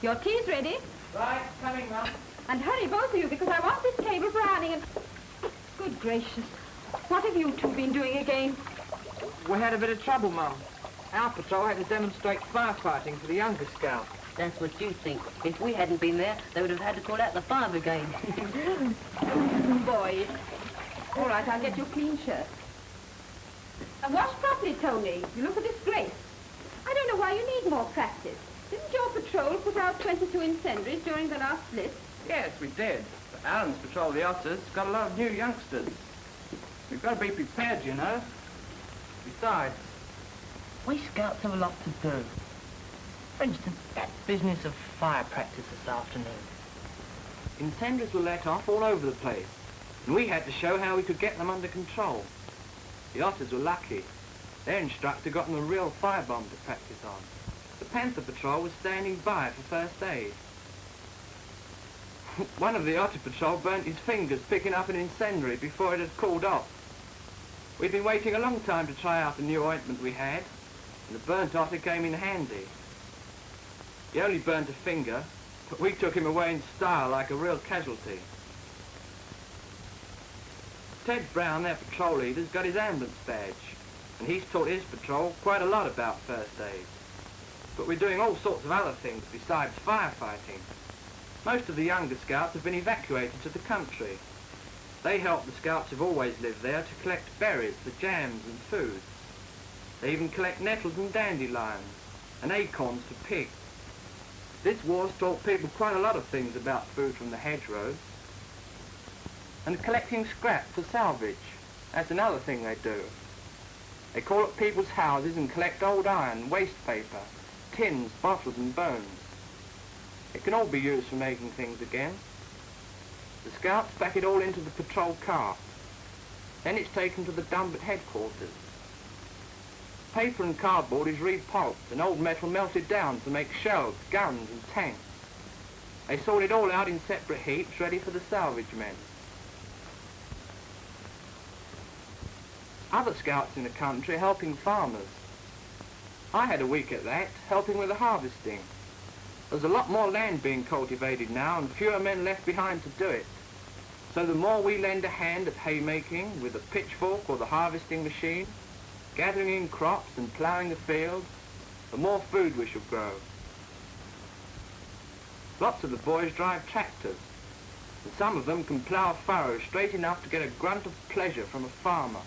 Your tea's ready. Right, coming, Mum. And hurry, both of you, because I want this table for ironing and... Good gracious. What have you two been doing again? We had a bit of trouble, Mum. Our patrol had to demonstrate firefighting for the younger scouts. That's what you think. If we hadn't been there, they would have had to call out the fire brigade. Boys. All right, I'll get you a clean shirt. And wash properly, Tony. You look a disgrace. I don't know why you need more practice. Didn't your patrol put out 22 incendiaries during the last blitz? Yes, we did. But Alan's patrol of the Otters got a lot of new youngsters. We've got to be prepared, you know. Besides, we scouts have a lot to do. For instance, that business of fire practice this afternoon. Incendiaries were let off all over the place, and we had to show how we could get them under control. The Otters were lucky. Their instructor got them a real firebomb to practice on. The Panther Patrol was standing by for first aid. One of the Otter Patrol burnt his fingers picking up an incendiary before it had cooled off. We'd been waiting a long time to try out the new ointment we had, and the burnt otter came in handy. He only burnt a finger, but we took him away in style like a real casualty. Ted Brown, their patrol leader, has got his ambulance badge, and he's taught his patrol quite a lot about first aid. But we're doing all sorts of other things besides firefighting. Most of the younger scouts have been evacuated to the country. They help the scouts who've always lived there to collect berries for jams and food. They even collect nettles and dandelions, and acorns for pigs. This war's taught people quite a lot of things about food from the hedgerows. And collecting scrap for salvage. That's another thing they do. They call at people's houses and collect old iron, waste paper, tins, bottles and bones. It can all be used for making things again. The scouts pack it all into the patrol car. Then it's taken to the dump at headquarters. Paper and cardboard is repulped and old metal melted down to make shells, guns and tanks. They sort it all out in separate heaps ready for the salvage men. Other scouts in the country are helping farmers. I had a week at that, helping with the harvesting. There's a lot more land being cultivated now and fewer men left behind to do it. So the more we lend a hand at haymaking with the pitchfork or the harvesting machine, gathering in crops and ploughing the field, the more food we shall grow. Lots of the boys drive tractors, and some of them can plough furrows straight enough to get a grunt of pleasure from a farmer.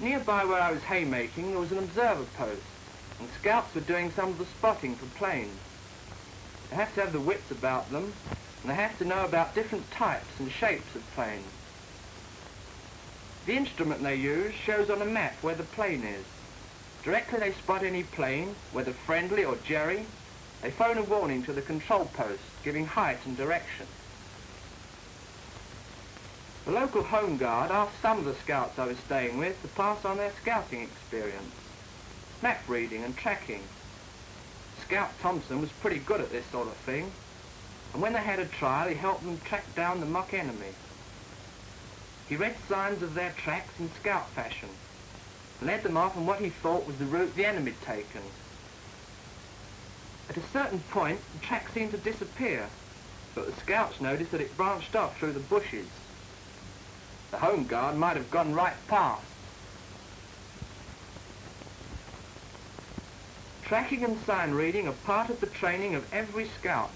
Nearby where I was haymaking, there was an observer post, and scouts were doing some of the spotting for planes. They have to have the wits about them, and they have to know about different types and shapes of planes. The instrument they use shows on a map where the plane is. Directly they spot any plane, whether friendly or jerry, they phone a warning to the control post, giving height and direction. The local home guard asked some of the scouts I was staying with to pass on their scouting experience, map reading and tracking. Scout Thompson was pretty good at this sort of thing, and when they had a trial, he helped them track down the mock enemy. He read signs of their tracks in scout fashion, and led them off on what he thought was the route the enemy had taken. At a certain point, the track seemed to disappear, but the scouts noticed that it branched off through the bushes. The home guard might have gone right past. Tracking and sign reading are part of the training of every scout.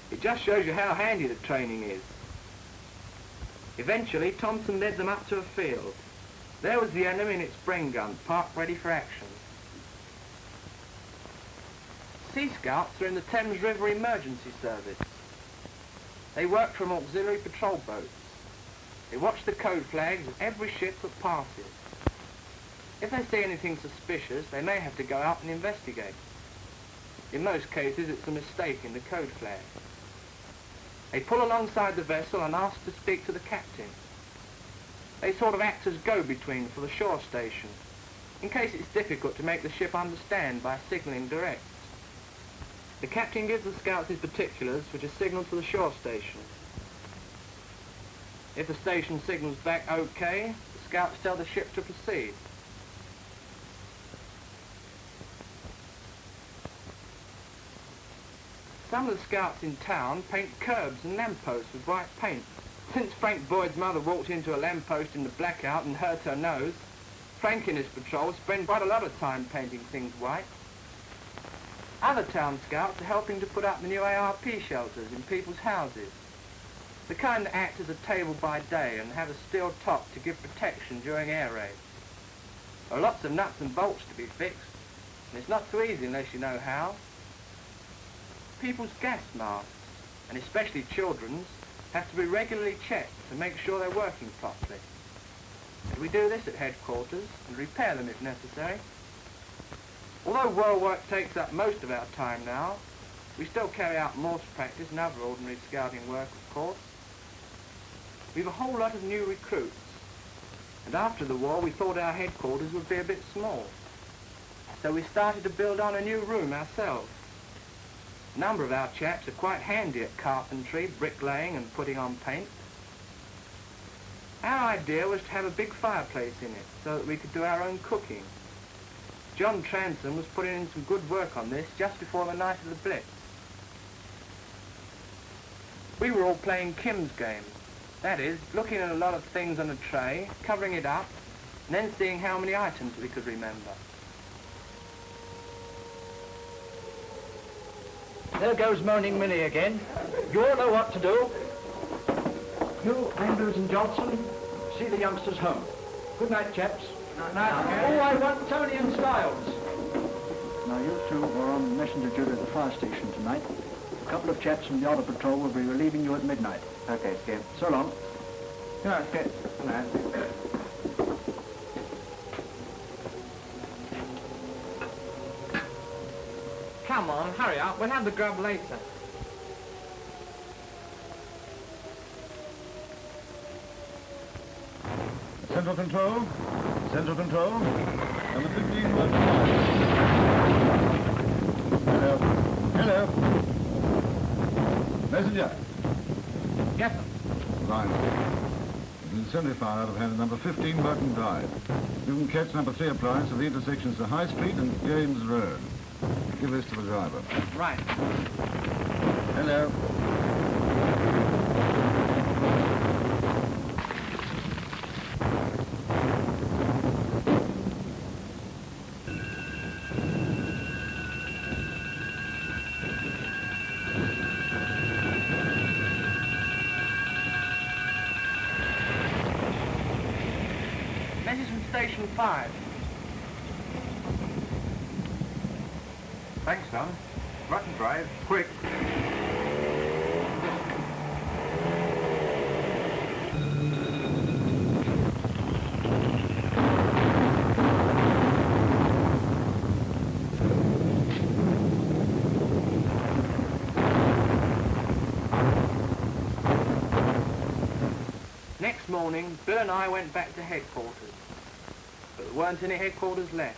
It just shows you how handy the training is. Eventually, Thompson led them up to a field. There was the enemy in its spring gun, parked ready for action. Sea Scouts are in the Thames River Emergency Service. They work from auxiliary patrol boats. They watch the code flags of every ship that passes. If they see anything suspicious, they may have to go out and investigate. In most cases, it's a mistake in the code flag. They pull alongside the vessel and ask to speak to the captain. They sort of act as go-between for the shore station, in case it's difficult to make the ship understand by signalling direct. The captain gives the scouts his particulars, which are signalled to the shore station. If the station signals back OK, the scouts tell the ship to proceed. Some of the scouts in town paint curbs and lampposts with white paint. Since Frank Boyd's mother walked into a lamppost in the blackout and hurt her nose, Frank and his patrol spend quite a lot of time painting things white. Other town scouts are helping to put up the new ARP shelters in people's houses. The kind that act as a table by day and have a steel top to give protection during air raids. There are lots of nuts and bolts to be fixed, and it's not so easy unless you know how. People's gas masks, and especially children's, have to be regularly checked to make sure they're working properly. And we do this at headquarters and repair them if necessary. Although war work takes up most of our time now, we still carry out Morse practice and other ordinary scouting work, of course. We've a whole lot of new recruits, and after the war we thought our headquarters would be a bit small. So we started to build on a new room ourselves. A number of our chaps are quite handy at carpentry, bricklaying and putting on paint. Our idea was to have a big fireplace in it so that we could do our own cooking. John Transom was putting in some good work on this just before the night of the Blitz. We were all playing Kim's game. That is, looking at a lot of things on a tray, covering it up, and then seeing how many items we could remember. There goes Moaning Minnie again. You all know what to do. You, Andrews and Johnson, see the youngsters home. Good night, chaps. Night. Oh, I want Tony and Styles. Now, you two are on messenger duty at the fire station tonight. A couple of chaps from the auto patrol will be relieving you at midnight. Okay, Skip. So long. Yeah, Skip. Good night. Come on, hurry up. We'll have the grub later. Central Control. Central Control. Number 15 working. Hello. Hello. Messenger. Yes, sir. Fine. There's an incendiary fire out of hand at number 15 Burton Drive. You can catch number 3 appliance at the intersections of High Street and James Road. Give this to the driver. Right. Hello. Message from Station 5. Thanks, son. Button drive, quick. Next morning, Bill and I went back to headquarters. But there weren't any headquarters left.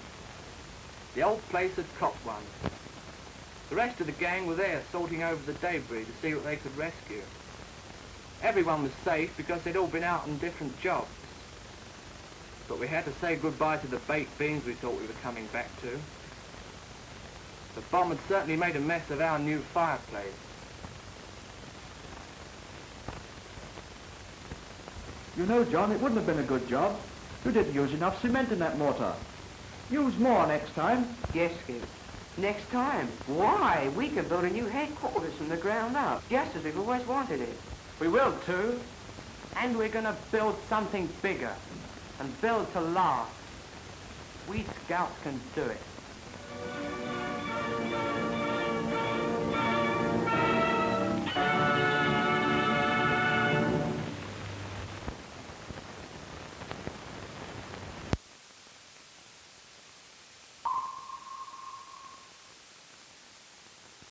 The old place had copped one. The rest of the gang were there sorting over the debris to see what they could rescue. Everyone was safe because they'd all been out on different jobs. But we had to say goodbye to the baked beans we thought we were coming back to. The bomb had certainly made a mess of our new fireplace. You know, John, it wouldn't have been a good job. You didn't use enough cement in that mortar. Use more next time. Yes, Skip. Next time. Why? We can build a new headquarters from the ground up, just as we've always wanted it. We will too. And we're going to build something bigger. And build to last. We Scouts can do it.